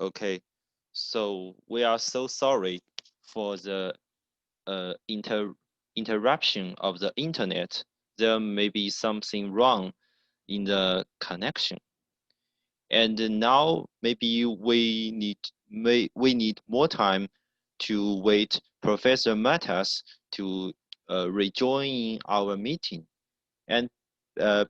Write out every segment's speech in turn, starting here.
Okay, so we are so sorry for the interruption of the internet. There may be something wrong in the connection, and now maybe we need more time to wait Professor Matas to rejoin our meeting. And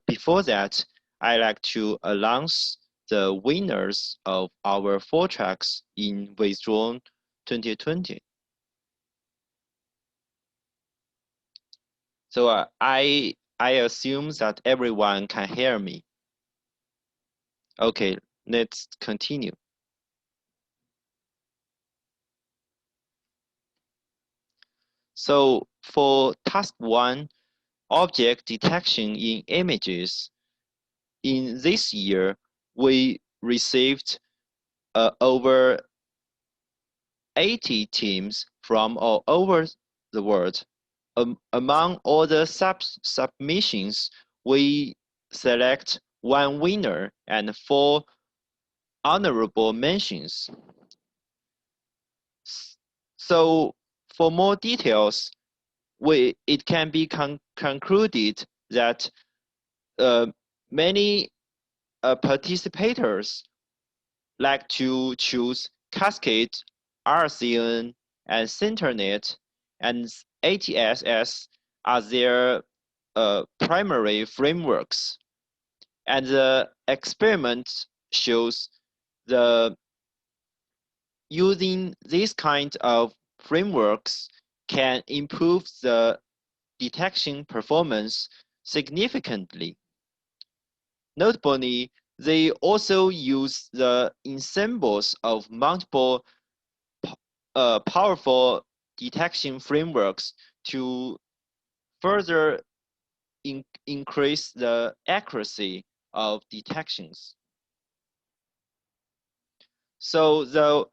before that, I like to announce the winners of our 4 tracks in VisDrone 2020. So I assume that everyone can hear me. Okay, let's continue. So for task 1, object detection in images, in this year, we received over 80 teams from all over the world. Among all the submissions, we select 1 winner and 4 honorable mentions. So for more details, it can be concluded that many participators like to choose Cascade, RCN, and CenterNet, and ATSS as their primary frameworks. And the experiment shows the using these kind of frameworks can improve the detection performance significantly. Notably, they also use the ensembles of multiple powerful detection frameworks to further increase the accuracy of detections. So the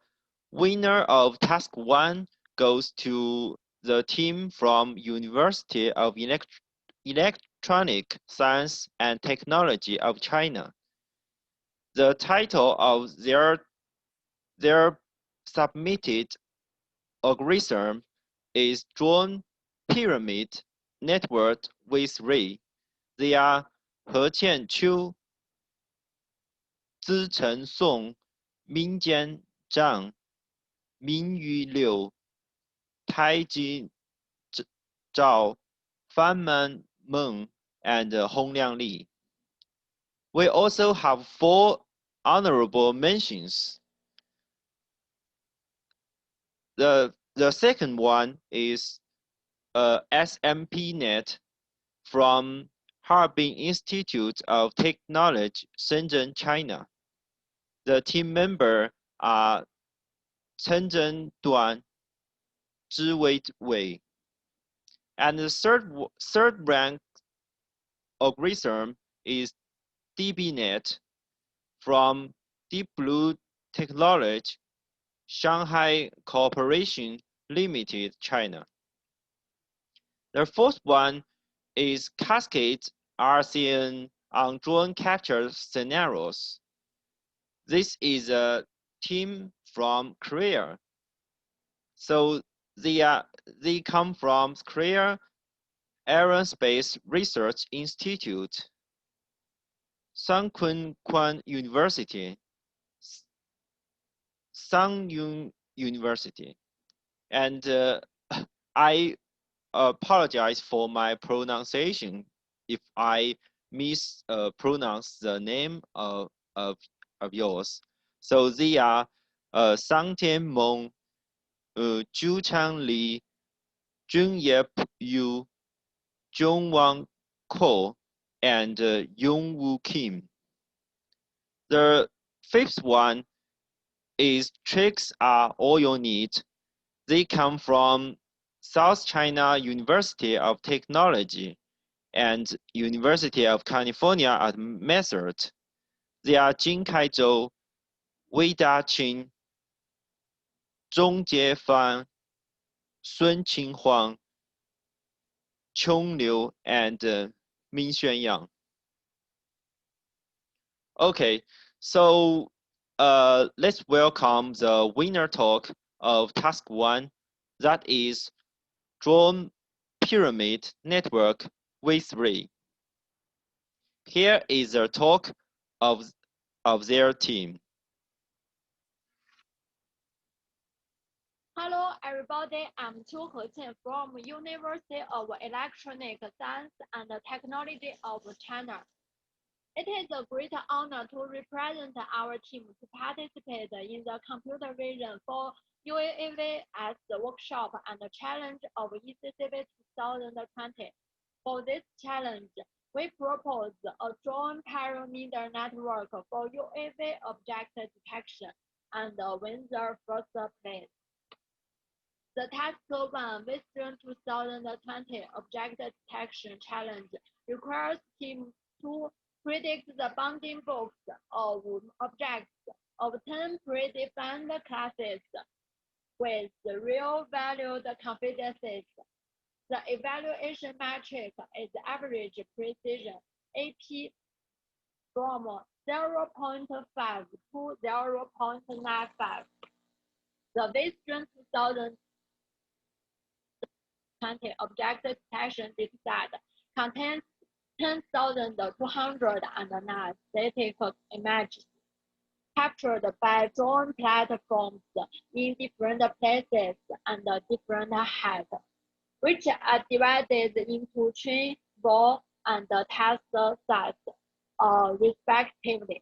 winner of task 1 goes to the team from University of Electronic Science and Technology of China. The title of their submitted algorithm is Drone Pyramid Network with Ray. They are He Qianqiu, Zicheng Song, Mingjian Zhang, Mingyu Liu, Taiji Zhao, Fanman Meng, and Hongliang Li. We also have 4 honorable mentions. The second one is SMPNet from Harbin Institute of Technology, Shenzhen, China. The team members are Chenzhen Duan, Zhiwei Wei. And the third rank algorithm is DBNet from Deep Blue Technology, Shanghai Corporation Limited, China. The fourth one is Cascade RCN on drone capture scenarios. This is a team from Korea. So they come from Korea Aerospace Research Institute, Sungkyunkwan University, Sangyun University. And I apologize for my pronunciation if I mispronounce the name of yours. So they are Sang Tianmeng, Zhu Changli, Junyep Yu, Zhongwang Ko, and Yongwoo Kim. The fifth one is Tricks Are All You Need. They come from South China University of Technology and University of California at Merced. They are Jin Kaizhou, Wei Daqing, Zhong Jiefan, Sun Qinghuang, Chong Liu, and Min Xuanyang. Okay, so let's welcome the winner talk of task 1, that is Drone Pyramid Network V3. Here is a talk of their team. Hello everybody, I'm Chu Heqian from University of Electronic Science and Technology of China. It is a great honor to represent our team to participate in the Computer Vision for UAVs workshop and challenge of ECCV 2020. For this challenge, we propose a drone parameter network for UAV object detection and win the first place. The Task 1 VisDrone 2020 Object Detection Challenge requires teams to predict the bounding box of objects of 10 predefined classes with real-valued confidences. The evaluation metric is average precision, AP, from 0.5 to 0.95. The VisDrone 2020 object detection dataset contains 10,209 static images captured by drone platforms in different places and different heights, which are divided into train, ball, and test sets, respectively.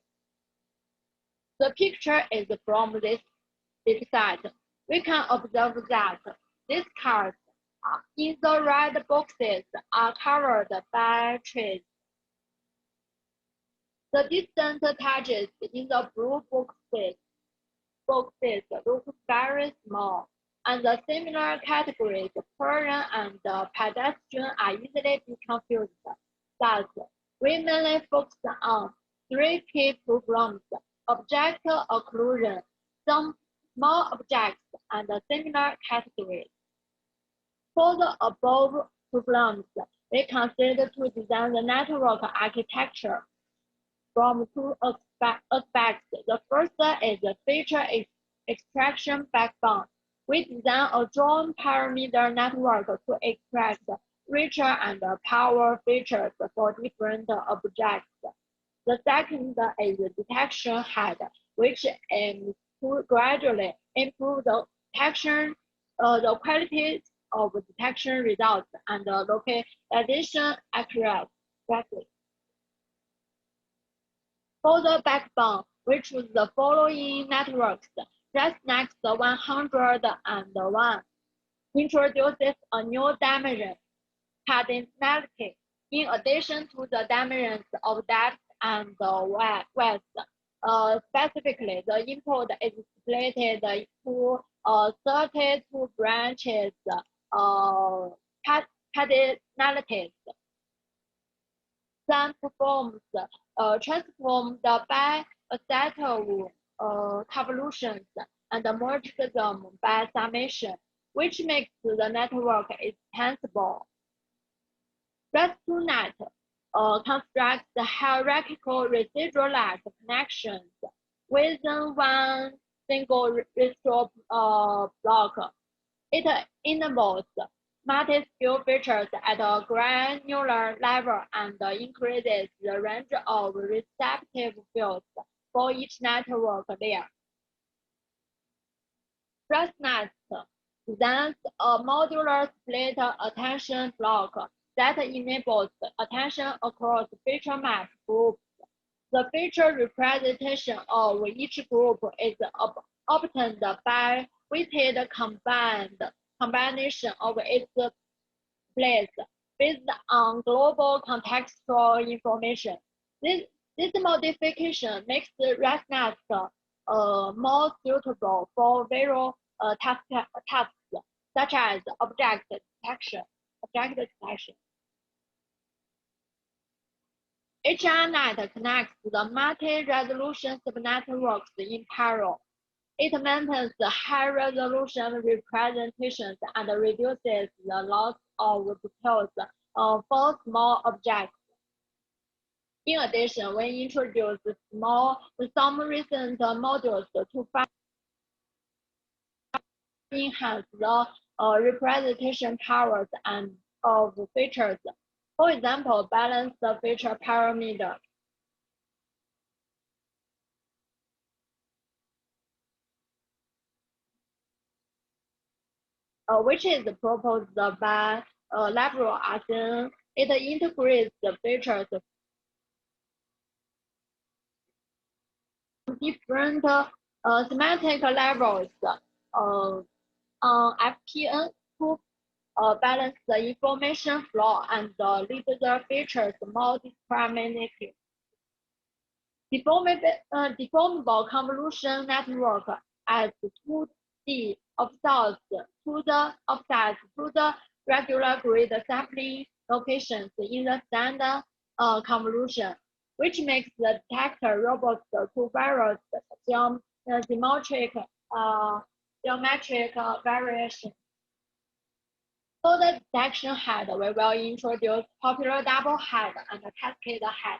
The picture is from this dataset. We can observe that these cars in the red boxes are covered by trees. The distant touches in the blue boxes look very small, and the similar categories, person and pedestrian, are easily be confused. Thus, we mainly focus on three key problems: object occlusion, some small objects, and similar categories. For the above problems, we consider to design the network architecture from two aspects. The first is the feature extraction backbone. We design a drone parameter network to extract richer and power features for different objects. The second is the detection head, which aims to gradually improve the detection, the quality of detection results and localization accuracy. For the backbone, we choose the following networks. ResNext 101 introduces a new dimension, cardinality. In addition to the dimensions of depth and width, specifically, the input is split into 32 branches, cardinalities. Then transform the by a set of convolutions and merge them by summation, which makes the network extensible. REST2net constructs the hierarchical residual-like connections within one single residual block. It enables multi-skill features at a granular level and increases the range of receptive fields for each network layer. ResNet designs a modular split attention block that enables attention across feature map groups. The feature representation of each group is obtained by weighted combination of its place based on global contextual information. This modification makes ResNet more suitable for various tasks such as object detection. HRNet connects the multi-resolution subnetworks in parallel. It maintains the high-resolution representations and reduces the loss of details for small objects. In addition, we introduced some recent modules to enhance the representation powers and of features. For example, balance the feature parameter. Which is proposed by library Arden. It integrates the features from different semantic levels on FPN to balance the information flow and lead the features more discriminating. Deformable convolution network as 2D offsets to the regular grid sampling locations in the standard convolution, which makes the detector robust to various geometric variations. For the detection head, we will introduce popular double head and cascade head.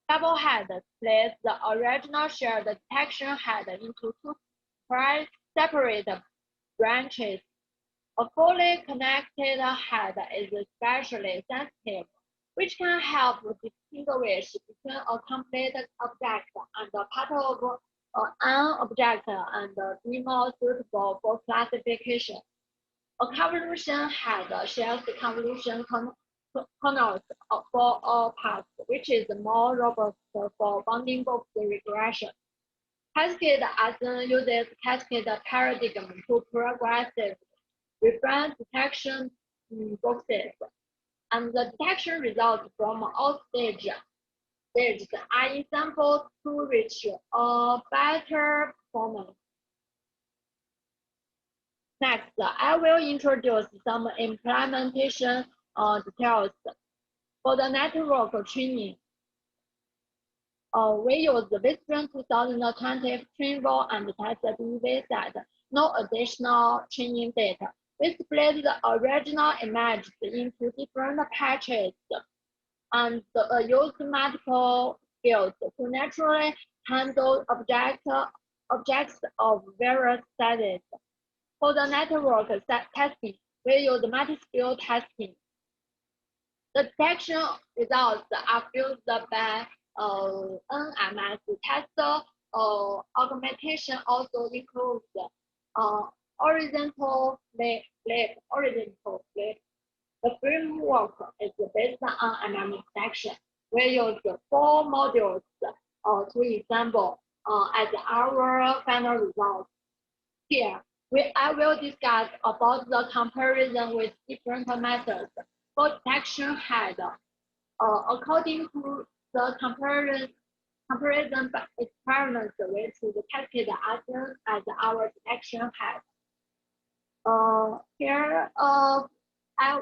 Double head splits the original shared detection head into two separate branches. A fully connected head is especially sensitive, which can help distinguish between a complete object and a part of an object and be more suitable for classification. A convolution head shares the convolution kernels for all paths, which is more robust for bounding box regression. Cascade Async uses cascade paradigm to progressively refine detection boxes, and the detection results from all stages are ensembled to reach a better performance. Next, I will introduce some implementation details. For the network training, we use the VisDrone 2020 trainable and tested UV set, no additional training data. We split the original images into different patches and use multiple fields to naturally handle objects of various sizes. For the network testing, we use multi-skill testing. The detection results are fused by NMS tester. Augmentation also includes horizontal flip. The framework is based on NMS detection. We use 4 modules to assemble as our final result. Here, I will discuss about the comparison with different methods. For detection head, according to the comparison experiments, we choose cascade Async as our detection head. Here,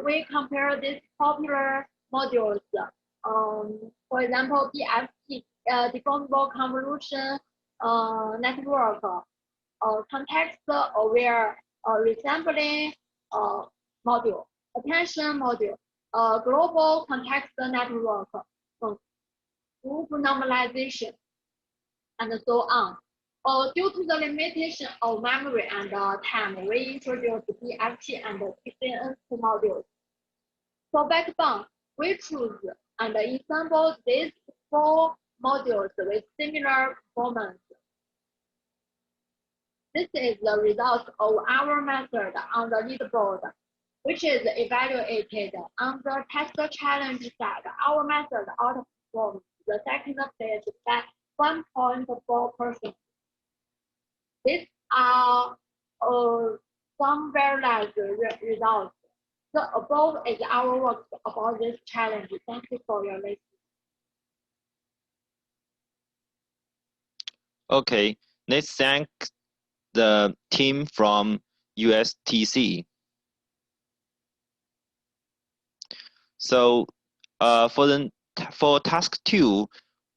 we compare these popular modules. For example, DFT, deformable convolution network, context-aware resampling module, attention module, global context network, group normalization, and so on. Due to the limitation of memory and time, we introduced DFT and TCN modules. For backbone, we choose and assemble these 4 modules with similar performance. This is the result of our method on the leaderboard, which is evaluated on the test challenge set. Our method outperforms the second place by 1.4%. These are some very large results. The above is our work about this challenge. Thank you for your listening. Okay, let's thank the team from USTC. So for task 2,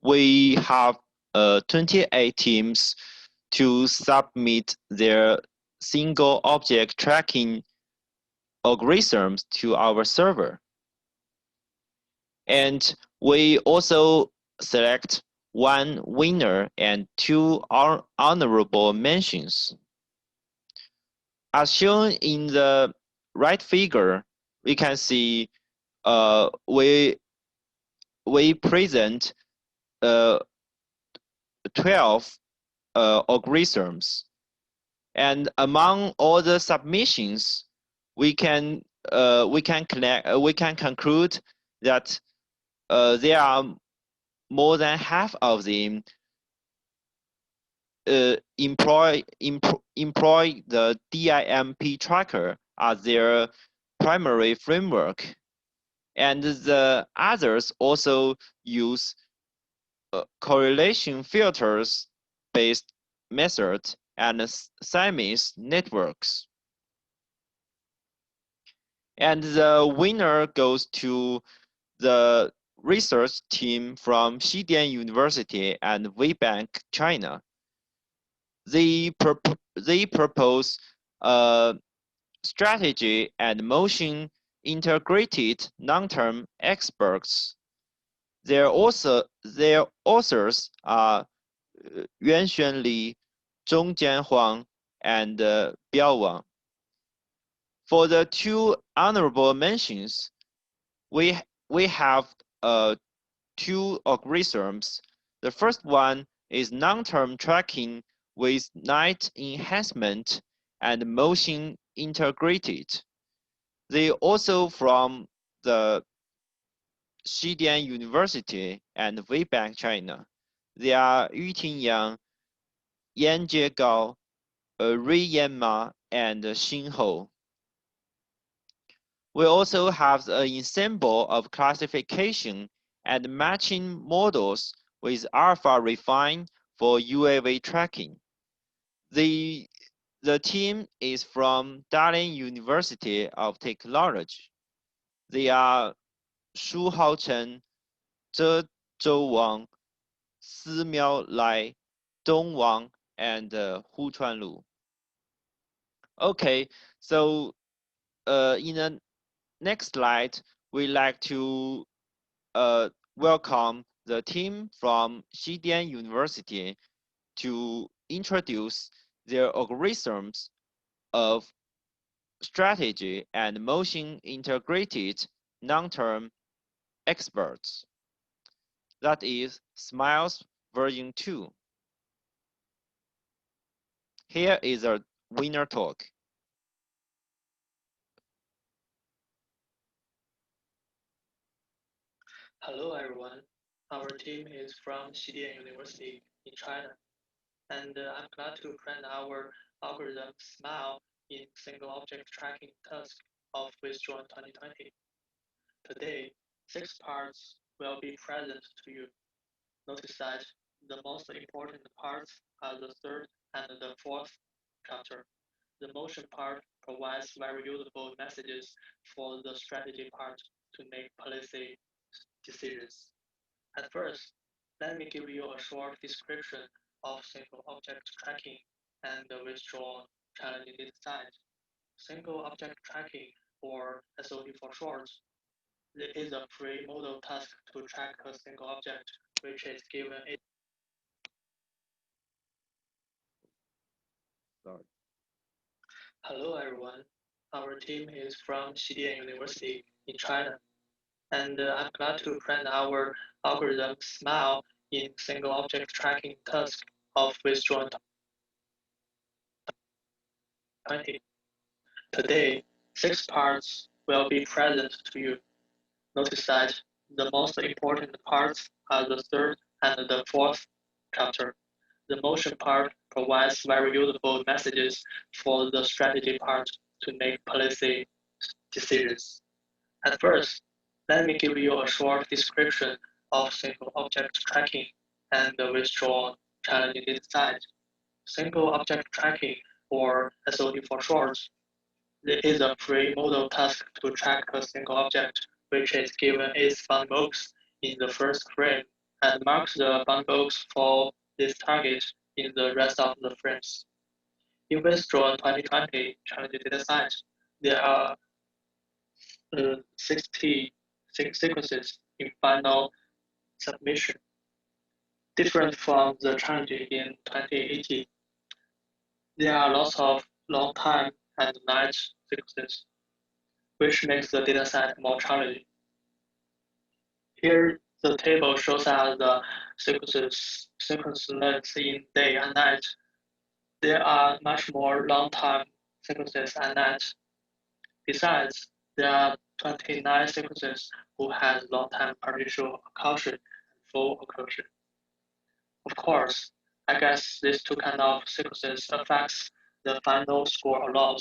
we have 28 teams to submit their single object tracking algorithms to our server. And we also select one winner and two honorable mentions. As shown in the right figure, we can see we present 12 algorithms, and among all the submissions, we can conclude that there are more than half of them employ the DIMP tracker as their primary framework, and the others also use correlation filters based method and semis networks. And the winner goes to the research team from Xidian University and WeBank China. They propose a strategy and motion integrated long-term experts. Their authors are Yuanxuan Li, Zhongjian Huang, and Biao Wang. For the two honorable mentions, we have two algorithms. The first one is long-term tracking with night enhancement and motion integrated. They also from the Xidian University and WeBank China. They are Yuting Yang, Yan Jiegao, Ray Yanma, and Xin Hou. We also have an ensemble of classification and matching models with alpha refine for UAV tracking. The team is from Dalian University of Technology. They are Shu Haochen, Zhe Zhou Wang, Si Miao Lai, Dong Wang, and Hu Chuanlu. Okay, so in the next slide, we like to welcome the team from Xidian University to introduce their algorithms of strategy and motion integrated long-term experts. That is SMILES version 2. Here is a winner talk. Hello everyone, our team is from Xidian University in China, and I'm glad to present our algorithm SMILE in single object tracking task of VisDrone 2020. Today, 6 parts will be present to you. Notice that the most important parts are the third and the fourth chapter. The motion part provides very useful messages for the strategy part to make policy decisions. At first, let me give you a short description of single object tracking and the VisDrone challenging design. Single object tracking, or SOT for short, is a pre-model task to track a single object which is given a Sorry. Hello everyone, our team is from Xidian University in China, and I'm glad to present our algorithm SMILE in single object tracking task of VisDrone 20. Today, 6 parts will be present to you. Notice that the most important parts are the third and the fourth chapter. The motion part provides very useful messages for the strategy part to make policy decisions. At first, let me give you a short description of single object tracking and the VisDrone challenging design. Single object tracking, or SOT for short, is a pre-model task to track a single object which is given its box in the first frame and marks the box for this target in the rest of the frames. In VisDrone 2020 challenge dataset, there are 60 sequences in final submission. Different from the challenge in 2018, there are lots of long time and night sequences, which makes the dataset more challenging. Here, the table shows us the sequence lengths in day and night. There are much more long time sequences at night. Besides, there are 29 sequences who has long time partial occlusion and full occlusion. Of course, I guess these two kind of sequences affects the final score a lot.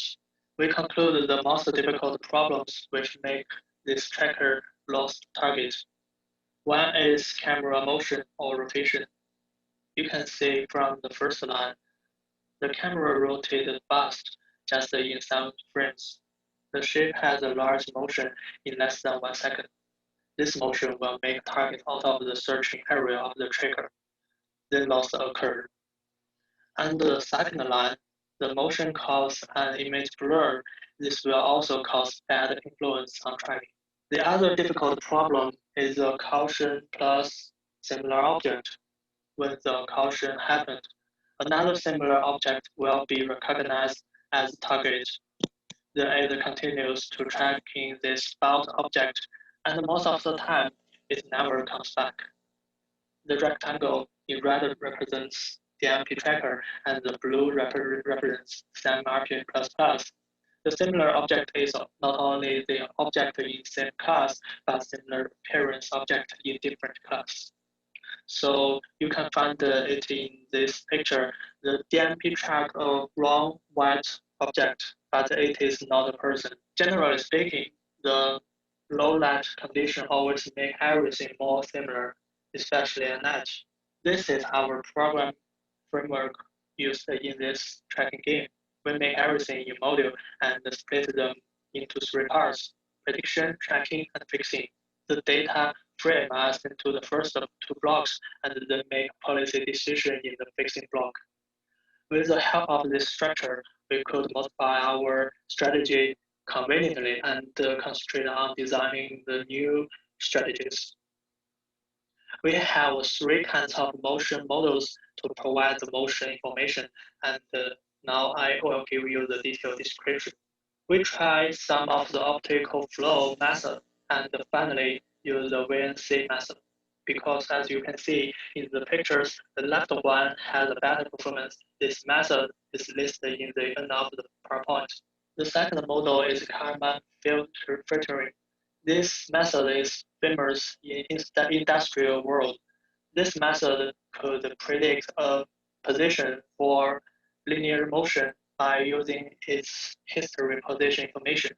We conclude the most difficult problems which make this tracker lost target. One is camera motion or rotation. You can see from the first line, the camera rotated fast just in some frames. The shape has a large motion in less than 1 second. This motion will make target out of the searching area of the tracker. Then loss occurred. Under the second line, the motion causes an image blur. This will also cause bad influence on tracking. The other difficult problem is the caution plus similar object. When the caution happens, another similar object will be recognized as target. The aid continues to tracking this spout object, and most of the time, it never comes back. The rectangle in red represents the MP tracker, and the blue represents SAM RPM++. The similar object is not only the object in same class, but similar appearance object in different class. So you can find it in this picture. The DMP track a wrong white object, but it is not a person. Generally speaking, the low light condition always make everything more similar, especially at night. This is our program framework used in this tracking game. We make everything in module and split them into 3 parts: prediction, tracking, and fixing. The data frame us into the first 2 blocks and then make policy decision in the fixing block. With the help of this structure, we could modify our strategy conveniently and concentrate on designing the new strategies. We have 3 kinds of motion models to provide the motion information, and now I will give you the detailed description. We try some of the optical flow method and finally use the VNC method. Because as you can see in the pictures, the left one has a better performance. This method is listed in the end of the PowerPoint. The second model is Kalman filtering. This method is famous in the industrial world. This method could predict a position for linear motion by using its history position information.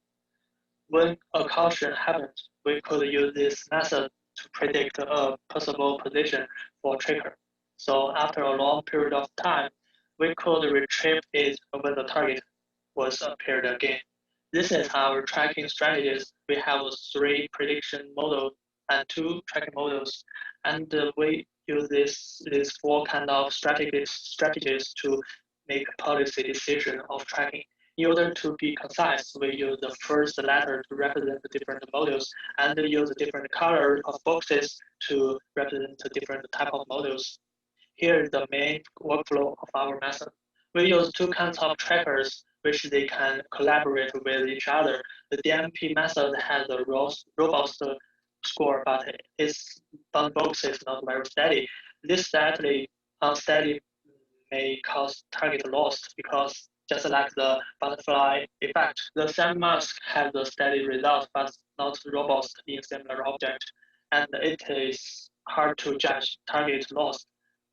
When a collision happens, we could use this method to predict a possible position for tracker. So after a long period of time, we could retrieve it when the target was appeared again. This is our tracking strategies. We have 3 prediction models and 2 tracking models, and we use these 4 kind of strategies to make policy decision of tracking. In order to be concise, we use the first letter to represent the different models and use different color of boxes to represent the different type of models. Here is the main workflow of our method. We use 2 kinds of trackers which they can collaborate with each other. The DMP method has a robust score, but its bound box is not very steady. This unsteady may cause target loss because just like the butterfly effect, the SAM mask has a steady result but not robust in similar object, and it is hard to judge target loss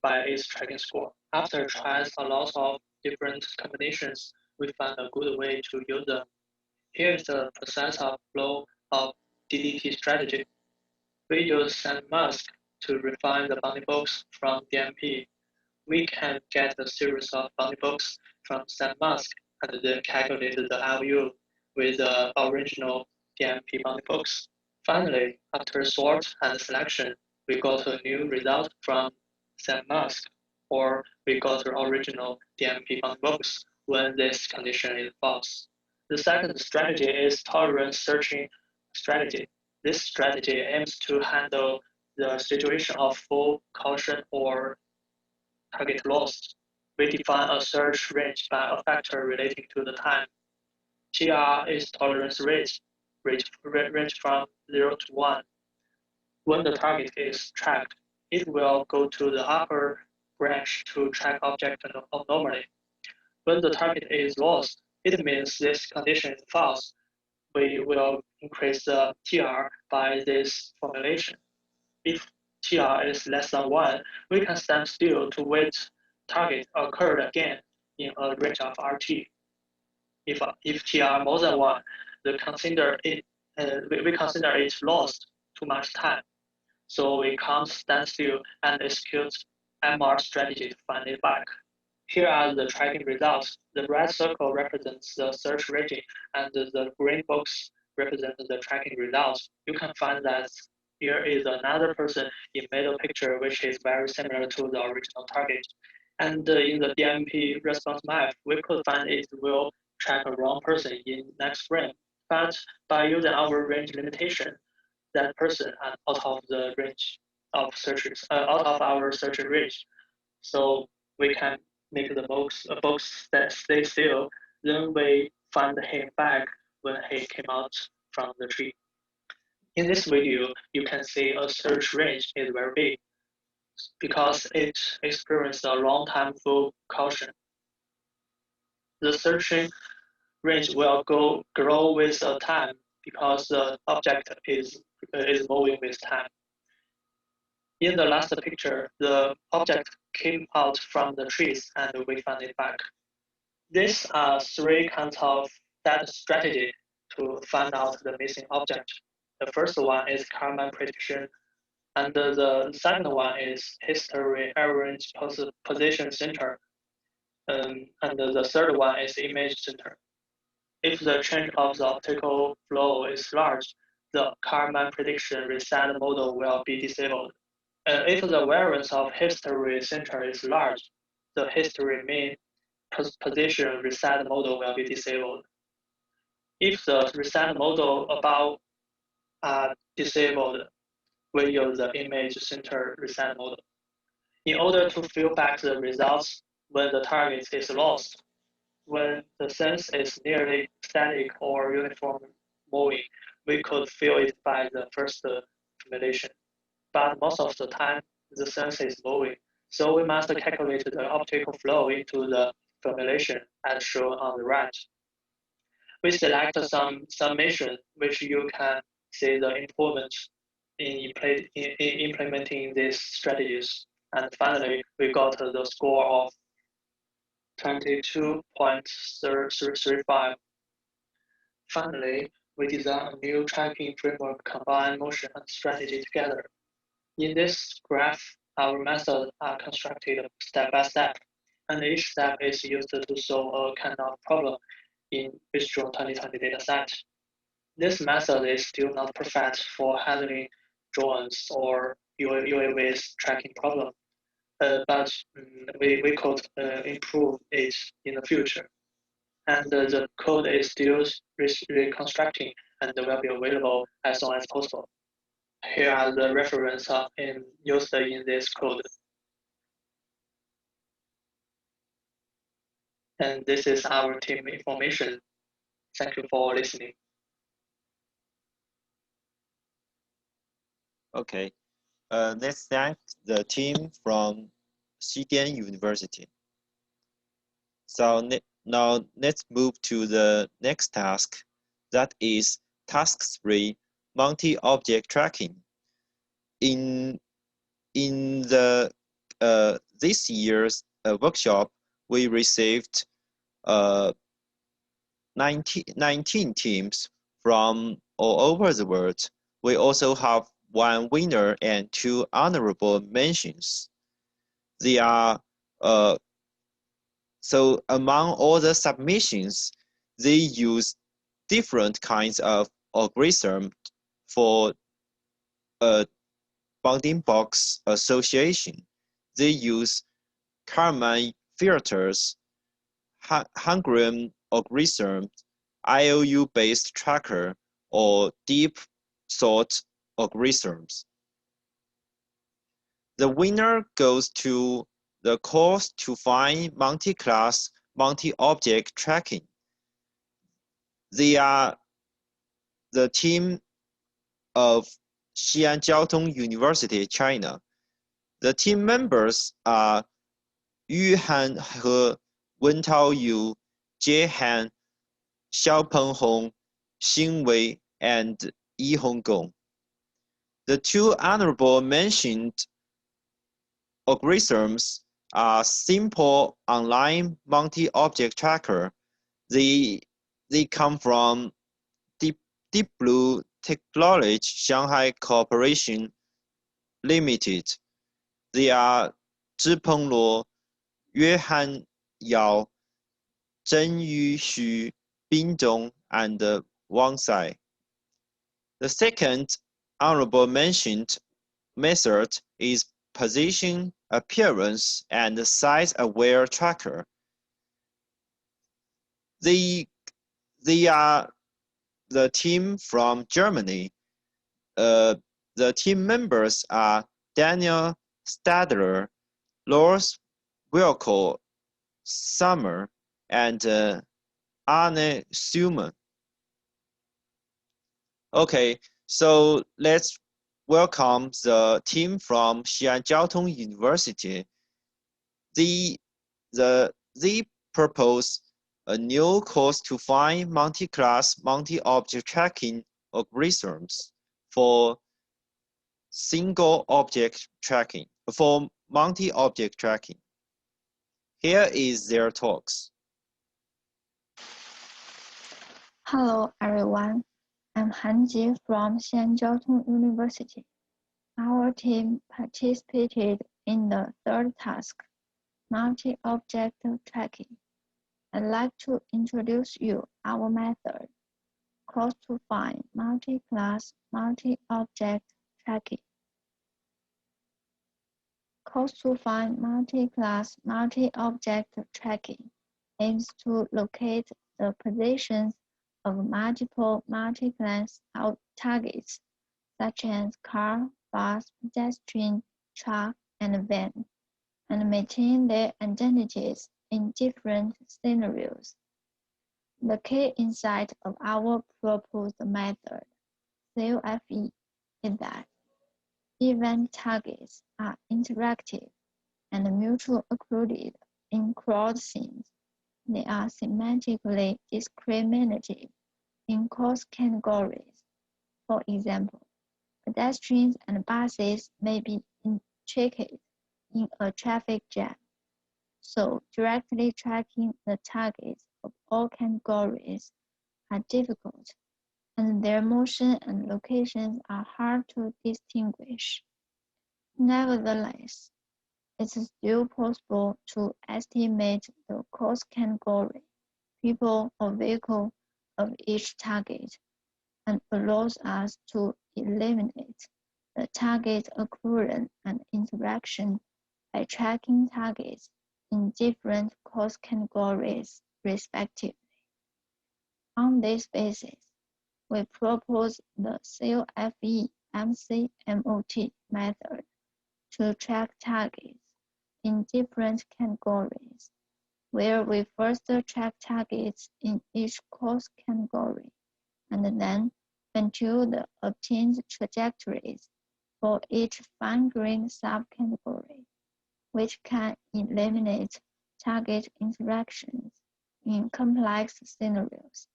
by its tracking score. After trying a lot of different combinations, we found a good way to use them. Here is the process of flow of DDT strategy. We use SAM mask to refine the bounding box from DMP. We can get a series of bounding box from SAM mask and then calculate the LU with the original DMP bounding box. Finally, after sort and selection, we got a new result from SAM mask, or we got the original DMP bounding box when this condition is false. The second strategy is tolerance searching strategy. This strategy aims to handle the situation of full caution or target lost, we define a search range by a factor relating to the time. TR is tolerance range from 0 to 1. When the target is tracked, it will go to the upper branch to track object normally. When the target is lost, it means this condition is false. We will increase the TR by this formulation. If TR is less than 1, we can stand still to wait target occurred again in a range of RT. If TR more than 1, we consider it lost too much time. So we can't stand still and execute MR strategy to find it back. Here are the tracking results. The red circle represents the search region, and the green box represents the tracking results. You can find that here is another person in middle picture, which is very similar to the original target. And in the DMP response map, we could find it will track a wrong person in next frame. But by using our range limitation, that person out of the range of searches, out of our search range. So we can make the box that stay still. Then we find him back when he came out from the tree. In this video, you can see a search range is very big because it experienced a long time full caution. The searching range will grow with time because the object is moving with time. In the last picture, the object came out from the trees and we found it back. These are three kinds of data strategy to find out the missing object. The first one is Kalman prediction, and the second one is history average position center, and the third one is image center. If the change of the optical flow is large, the Kalman prediction reset model will be disabled. If the variance of history center is large, the history mean position reset model will be disabled. If the reset model above are disabled, we use the image center reset model. In order to fill back the results when the target is lost, when the sense is nearly static or uniform moving, we could fill it by the first formulation. But most of the time, the sense is moving, so we must calculate the optical flow into the formulation as shown on the right. We select some summation, which you can see the improvement in implementing these strategies. And finally, we got the score of 22.335. Finally, we designed a new tracking framework combine motion and strategy together. In this graph, our methods are constructed step by step, and each step is used to solve a kind of problem in VisDrone 2020 dataset. This method is still not perfect for handling drones or UAVs tracking problem, but we could improve it in the future. And the code is still reconstructing and will be available as soon as possible. Here are the references used in this code. And this is our team information. Thank you for listening. Okay. Let's thank the team from Xidian University. So now let's move to the next task. That is task 3, multi-object tracking. In the this year's workshop, we received 19 teams from all over the world. We also have 1 winner and 2 honorable mentions. They are so among all the submissions, they use different kinds of algorithm for bounding box association. They use Kalman filters, Hungarian algorithm, IOU-based tracker, or deep sort algorithms. The winner goes to the course to find multi-class, multi-object tracking. They are the team of Xi'an Jiaotong University, China. The team members are Yu Han He, Wen Tao Yu, Jie Han, Xiaopeng Hong, Xin Wei, and Yi Honggong. The two honorable mentioned algorithms are simple online multi-object tracker. They come from Deep Blue Technology Shanghai Corporation Limited. They are Zhi Pengluo, Yuan Yao, Zheng Yuxu, Bin Dong, and Wang Sai. The second honorable mentioned method is position, appearance, and size-aware tracker. They are the team from Germany. The team members are Daniel Stadler, Lars Wilco Sommer, and Arne Schumann. Okay, so let's welcome the team from Xi'an Jiaotong University. They propose a new course to find multi-class, multi-object tracking algorithms for single object tracking, for multi-object tracking. Here is their talks. Hello everyone, I'm Han Ji from Xi'an Jiaotong University. Our team participated in the third task, multi-object tracking. I'd like to introduce you our method, course to find multi-class, multi-object tracking. Course to find multi-class, multi-object tracking aims to locate the positions of multiple multi-class targets, such as car, bus, pedestrian, truck, and van, and maintain their identities in different scenarios. The key insight of our proposed method, COFE, is that event targets are interactive and mutually exclusive in crowd scenes. They are semantically discriminative in course categories. For example, pedestrians and buses may be intricate in a traffic jam, so directly tracking the targets of all categories are difficult, and their motion and locations are hard to distinguish. Nevertheless, it is still possible to estimate the course category, people or vehicle of each target, and allows us to eliminate the target occurrence and interaction by tracking targets in different course categories respectively. On this basis, we propose the COFE-MCMOT method to track targets in different categories, where we first track targets in each course category, and then compute the obtained trajectories for each fine-grained subcategory, which can eliminate target interactions in complex scenarios,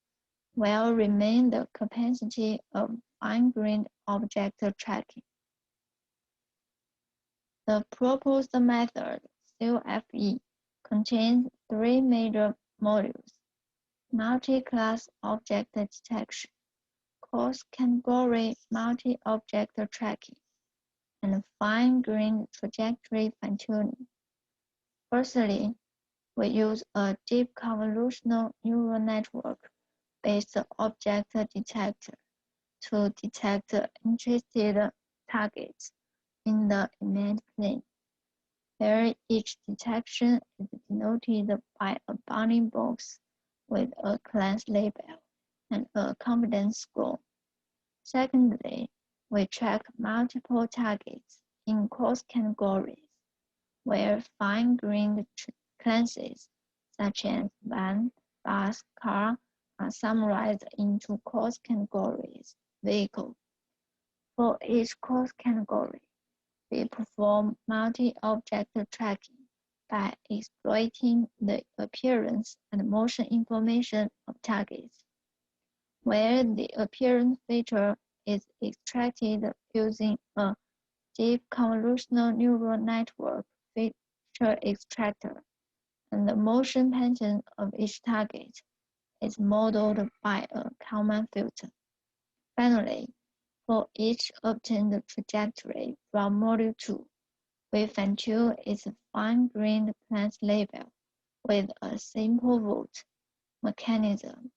while remain the capacity of fine-grained object tracking. The proposed method, COFE, contains three major modules: multi-class object detection, course category multi-object tracking, and fine-grained trajectory fine-tuning. Firstly, we use a deep convolutional neural network-based object detector to detect interested targets in the image plane, where each detection is denoted by a bounding box with a class label and a confidence score. Secondly, we track multiple targets in course categories, where fine-grained classes such as van, bus, car are summarized into course categories, vehicle. For each course category, we perform multi-object tracking by exploiting the appearance and motion information of targets, where the appearance feature is extracted using a deep convolutional neural network feature extractor, and the motion pattern of each target is modeled by a Kalman filter. Finally, for each obtained trajectory from Module 2, we fine-tune its fine-grained class label with a simple vote mechanism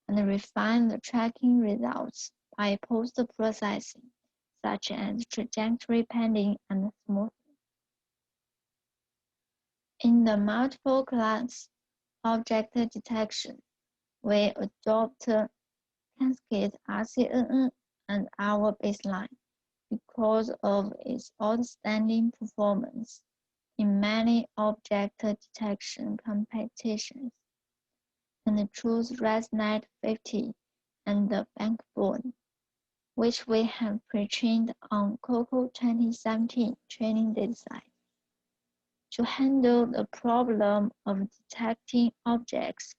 and refine the tracking results by post-processing, such as trajectory padding and smoothing. In the multiple class object detection, we adopt Cascade RCNN and our baseline because of its outstanding performance in many object detection competitions, and choose ResNet 50 and the backbone, which we have pre-trained on COCO 2017 training dataset. To handle the problem of detecting objects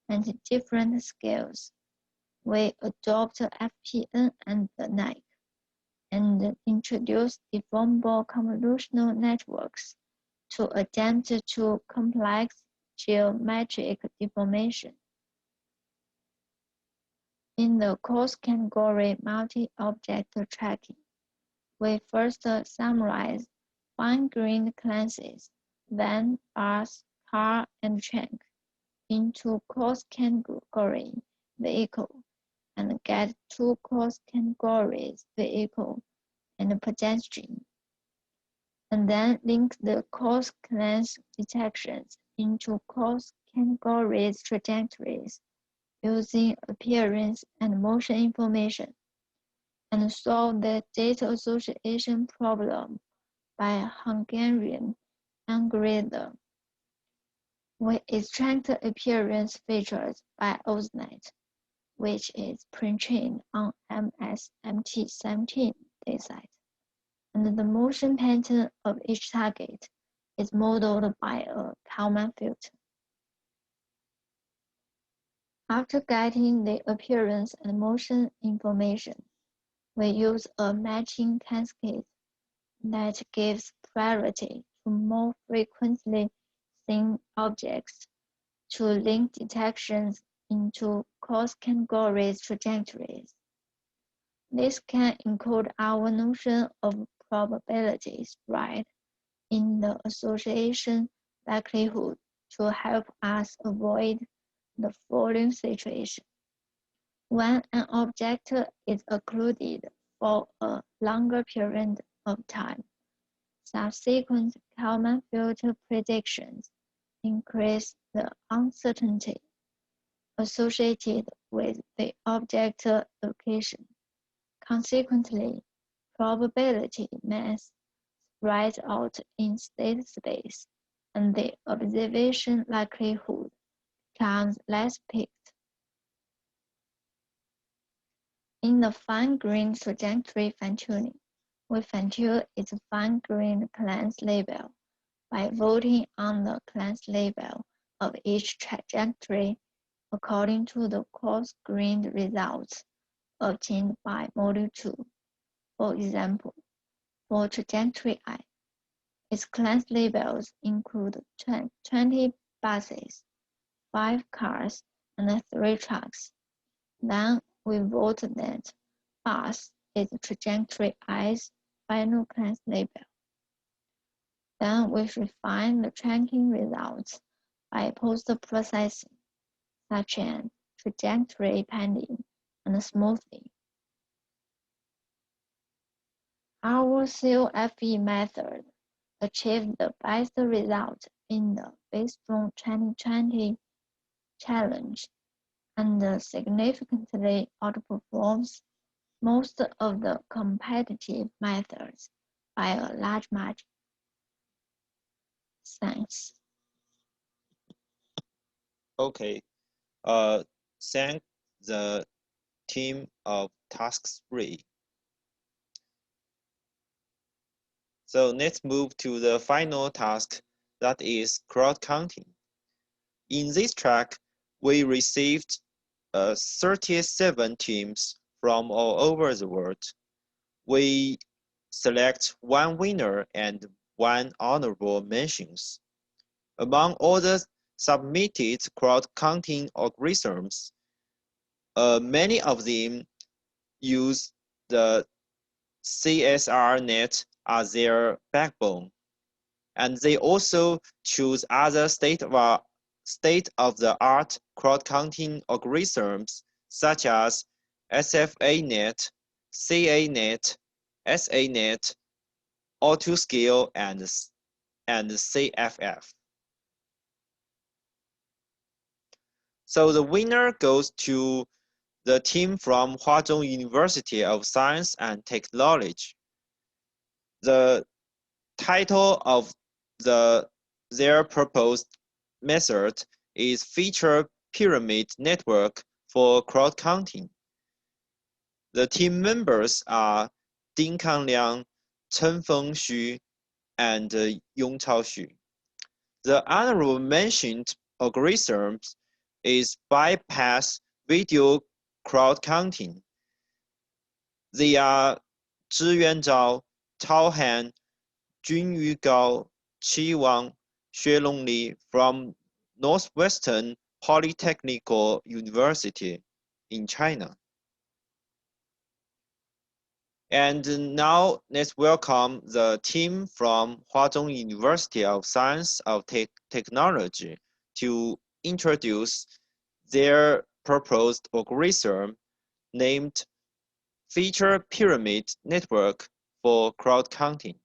at different scales, we adopt FPN and the NIC, and introduce deformable convolutional networks to adapt to complex geometric deformation. In the course category multi-object tracking, we first summarize fine-grained classes, van, bus, car, and trunk into course category vehicle, and get two course categories vehicle and pedestrian, and then link the course class detections into course categories trajectories using appearance and motion information, and solve the data association problem by Hungarian algorithm. We extract appearance features by OSNet, which is pre-trained on MSMT17 dataset, and the motion pattern of each target is modeled by a Kalman filter. After getting the appearance and motion information, we use a matching cascade that gives priority to more frequently seen objects to link detections into course categories trajectories. This can include our notion of probability spread in the association likelihood to help us avoid the following situation. When an object is occluded for a longer period of time, subsequent Kalman filter predictions increase the uncertainty associated with the object location. Consequently, probability mass spreads out in state space, and the observation likelihood becomes less peaked. In the fine-grained trajectory fine-tuning, we fine-tune its fine-grained class label by voting on the class label of each trajectory according to the coarse-grained results obtained by Module 2. For example, for trajectory I, its class labels include 20 buses, 5 cars, and 3 trucks. Then we vote that bus is trajectory I's final class label. Then we refine the tracking results by post-processing, such as trajectory padding and smoothing. Our COFE method achieved the best result in the VisDrone 2020 challenge and significantly outperforms most of the competitive methods by a large margin. Thanks. Okay. Thank the team of task 3. So let's move to the final task, that is crowd counting. In this track, we received 37 teams from all over the world. We select one winner and one honorable mentions. Among all the submitted crowd counting algorithms, many of them use the CSRNet as their backbone, and they also choose other state-of-the-art crowd counting algorithms such as SFANet, CANet, SANet, AutoScale, and CFF. So the winner goes to the team from Huazhong University of Science and Technology. The title of their proposed method is Feature Pyramid Network for Crowd Counting. The team members are Ding Kanliang, Chen Fengxu, and Yong Chaoxu. The honorable mentioned algorithm is bypass video crowd counting. They are Zhi Yuanzhao, Tao Han, Jun Yugao, Qi Wang, Xue Longli from Northwestern Polytechnical University in China. And now let's welcome the team from Huazhong University of Science of Technology to introduce their proposed algorithm named Feature Pyramid Network for Crowd Counting.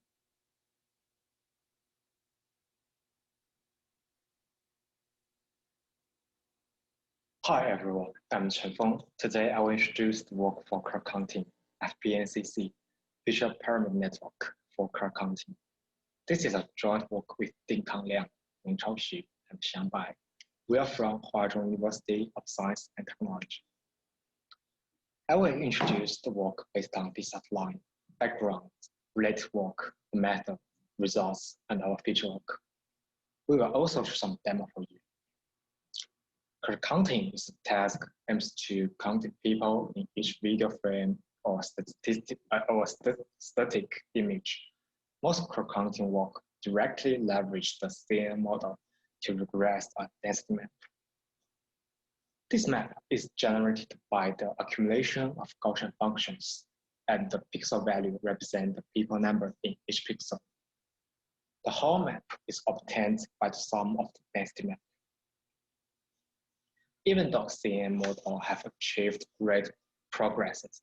Hi everyone, I'm Chen Feng. Today I will introduce the work for crowd counting at PNCC, Feature Pyramid Network for Crowd Counting. This is a joint work with Ding Kanliang, Yong Chaoxu, and Xiang Bai. We are from Huazhong University of Science and Technology. I will introduce the work based on this outline, background, related work, the method, results, and our feature work. We will also show some demo for you. Crowd counting is a task aims to count people in each video frame or static image. Most crowd counting work directly leverage the CNN model to regress a density map. This map is generated by the accumulation of Gaussian functions, and the pixel value represents the people number in each pixel. The whole map is obtained by the sum of the density map. Even though CNN model have achieved great progresses,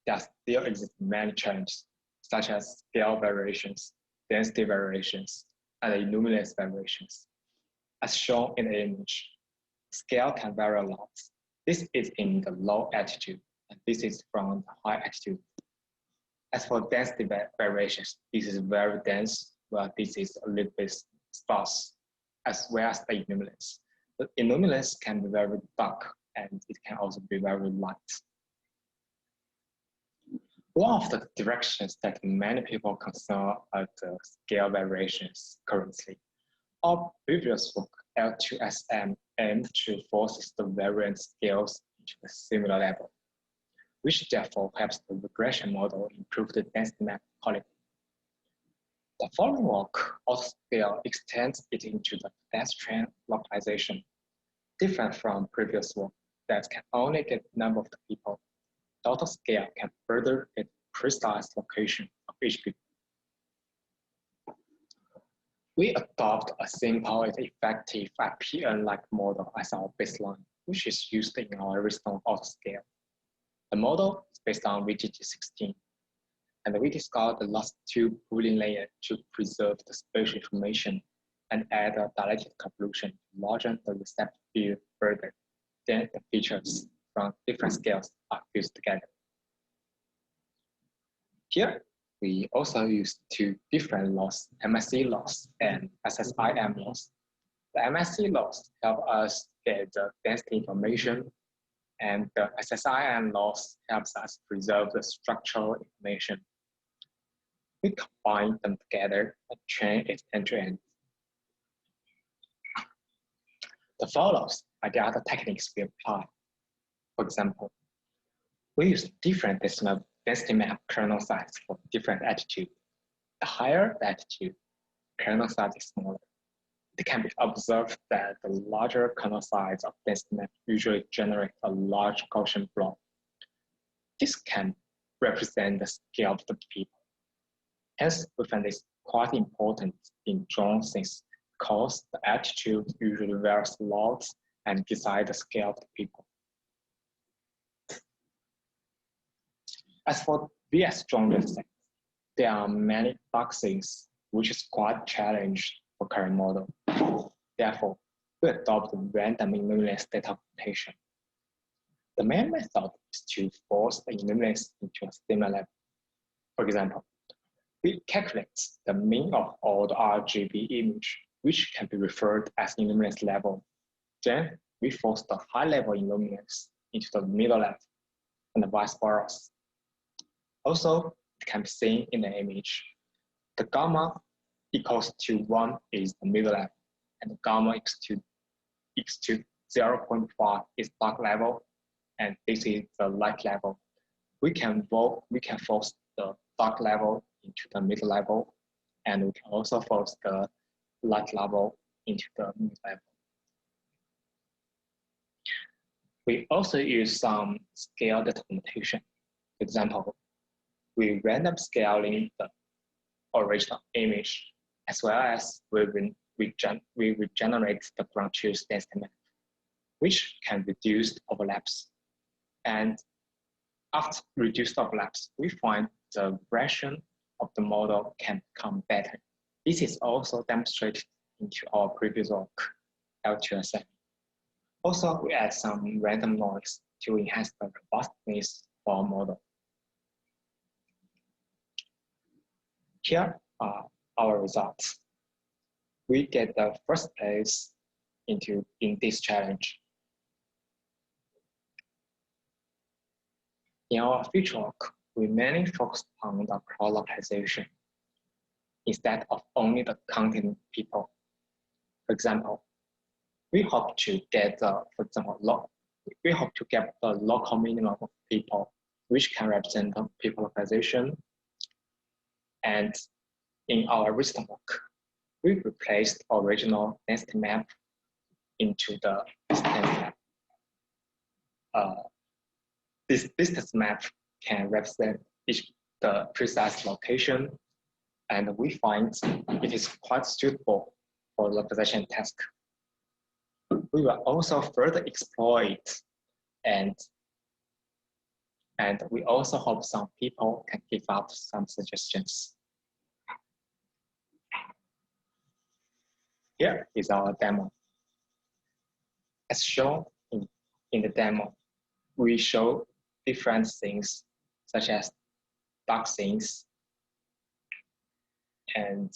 there still exist many challenges, such as scale variations, density variations, and illuminance variations. As shown in the image, scale can vary a lot. This is in the low altitude, and this is from the high altitude. As for density variations, this is very dense, while this is a little bit sparse, as well as the illuminance. The illuminance can be very dark, and it can also be very light. One of the directions that many people concern are the scale variations currently. Our previous work, L2SM, aimed to force the variant scales into a similar level, which therefore helps the regression model improve the density map quality. The following work, AutoScale, extends it into the pedestrian localization. Different from previous work that can only get the number of the people, the AutoScale can further get precise location of each people. We adopt a simple and effective IPN-like model as our baseline, which is used in our VisDrone AutoScale. The model is based on VGG16, and we discard the last two Boolean layers to preserve the spatial information and add a dilated convolution to largen the receptive field further. Then the features from different scales are fused together. Here, we also use two different laws, MSE laws and SSIM laws. The MSE laws help us get the density information, and the SSIM laws helps us preserve the structural information. We combine them together and train it end-to-end. The follows are the other techniques we apply. For example, we use different density map kernel size for different altitude. The higher the altitude, kernel size is smaller. It can be observed that the larger kernel size of density map usually generates a large Gaussian block. This can represent the scale of the people. Hence, we find this quite important in drone things because the altitude usually varies a lot and decide the scale of the people. As for VisDrone dataset, there are many bug things which is quite challenged for current model. Therefore, we adopt random illuminance data computation. The main method is to force the illuminance into a similar level. For example, we calculate the mean of all the RGB image, which can be referred as illuminance level. Then we force the high level illuminance into the middle level, and vice versa. Also, it can be seen in the image. The gamma equals to 1 is the middle level, and the gamma equals to 0.5 is dark level, and this is the light level. We can force the dark level into the middle level, and we can also force the light level into the mid level. We also use some scale documentation. For example, we random scaling the original image, as well as we regenerate the ground truth density map, which can reduce overlaps. And after reduced overlaps, we find the version of the model can become better. This is also demonstrated into our previous work, L2SM. Also, we add some random noise to enhance the robustness for our model. Here are our results. We get the first place in this challenge. In our future work, we mainly focus on the crowd localization instead of only the counting people. For example, we hope to get the local minimum of people, which can represent the people localization. And in our recent work, we replaced the original density map into the distance map. This distance map can represent the precise location, and we find it is quite suitable for localization task. We will also further exploit and we also hope some people can give out some suggestions. Here is our demo. As shown in the demo, we show different things such as dark things, and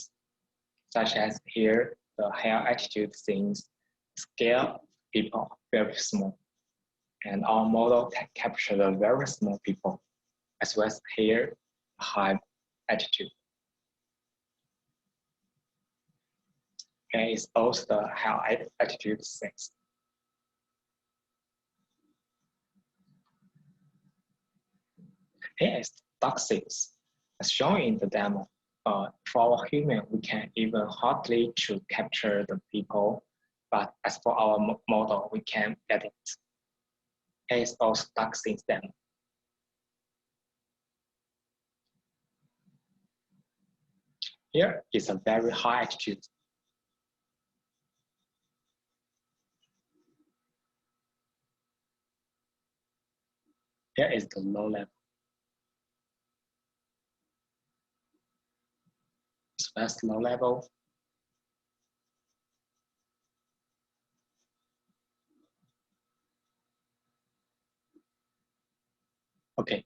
such as here, the higher altitude things, scale people are very small. And our model can capture the very small people, as well as here, high altitude. Here is also the high altitude things. Here is dark things. As shown in the demo, for our human, we can even hardly to capture the people, but as for our model, we can get it. Here is also dark things demo. Here is a very high altitude. Here is the low level. As well as low level. Okay,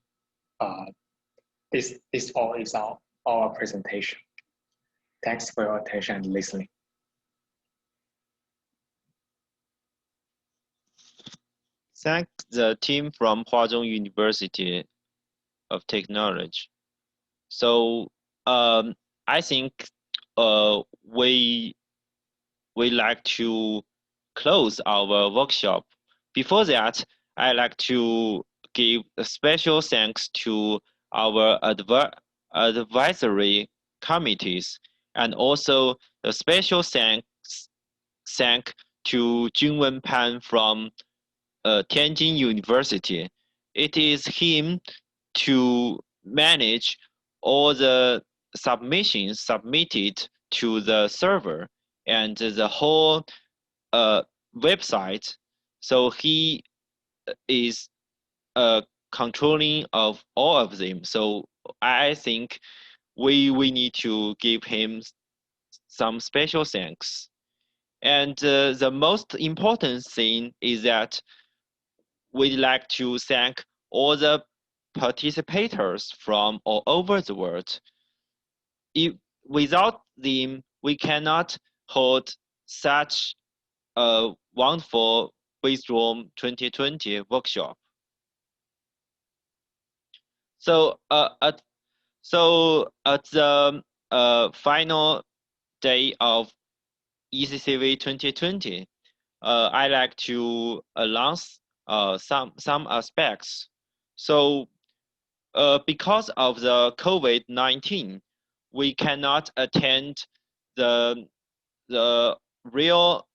this all is our our presentation. Thanks for your attention and listening. Thank the team from Huazhong University of Technology. So I think we like to close our workshop. Before that, I like to give a special thanks to our advisory committees, and also a special thank to Junwen Pan from Tianjin University. It is him to manage all the submissions submitted to the server and the whole website. So he is controlling of all of them. So I think we need to give him some special thanks. And the most important thing is that we'd like to thank all the participators from all over the world. Without them, we cannot hold such a wonderful VisDrone 2020 workshop. So at the final day of ECCV 2020, I like to announce some aspects. So because of the COVID-19, we cannot attend the real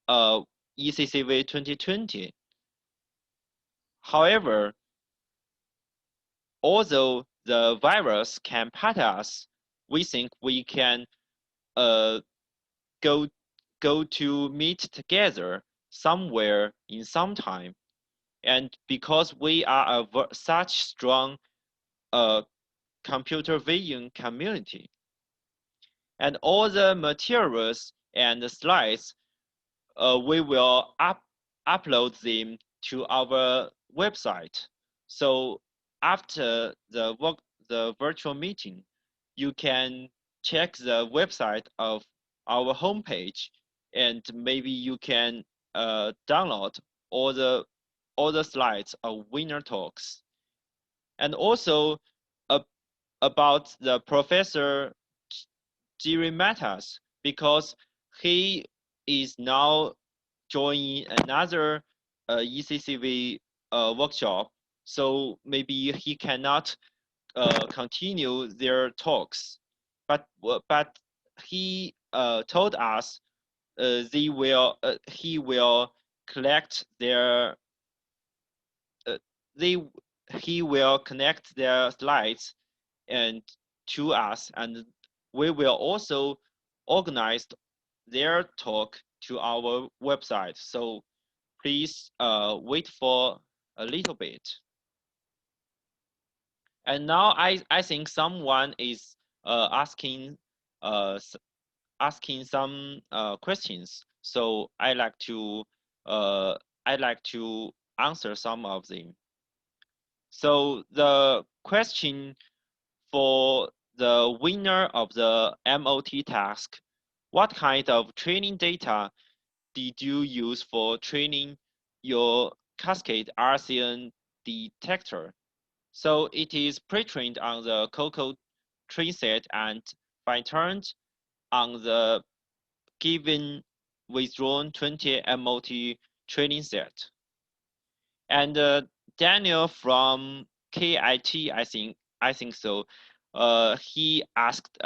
ECCV 2020. However, although the virus can part us, we think we can go to meet together somewhere in some time. And because we are such strong computer vision community, and all the materials and the slides, we will upload them to our website. So after the virtual meeting, you can check the website of our homepage, and maybe you can download all the slides of winner talks. And also about the Professor Jiri Matas, because he is now joining another ECCV workshop, so maybe he cannot continue their talks. But he told us he will collect their he will connect their slides and to us, and we will also organize their talk to our website. So please wait for a little bit. And now I think someone is asking some questions. So I like to answer some of them. So the question for the winner of the MOT task: what kind of training data did you use for training your Cascade RCN detector? So it is pre-trained on the COCO train set and fine-tuned on the given VisDrone 20 MOT training set. And Daniel from KIT, I think so. He asked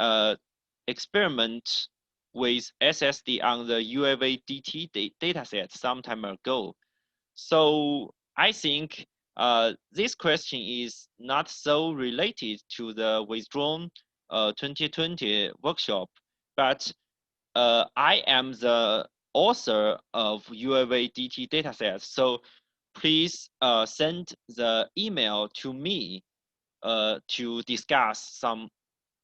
experiment with SSD on the UAV DT dataset some time ago. So I think this question is not so related to the VisDrone 2020 workshop, but I am the author of UAV DT dataset. So please send the email to me to discuss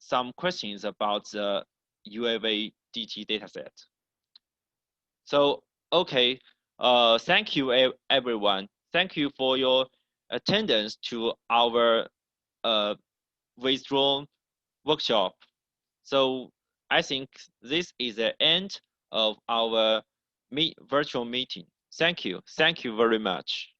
some questions about the UAV DT dataset. So okay, thank you everyone. Thank you for your attendance to our VisDrone workshop. So I think this is the end of our virtual meeting. Thank you. Thank you very much.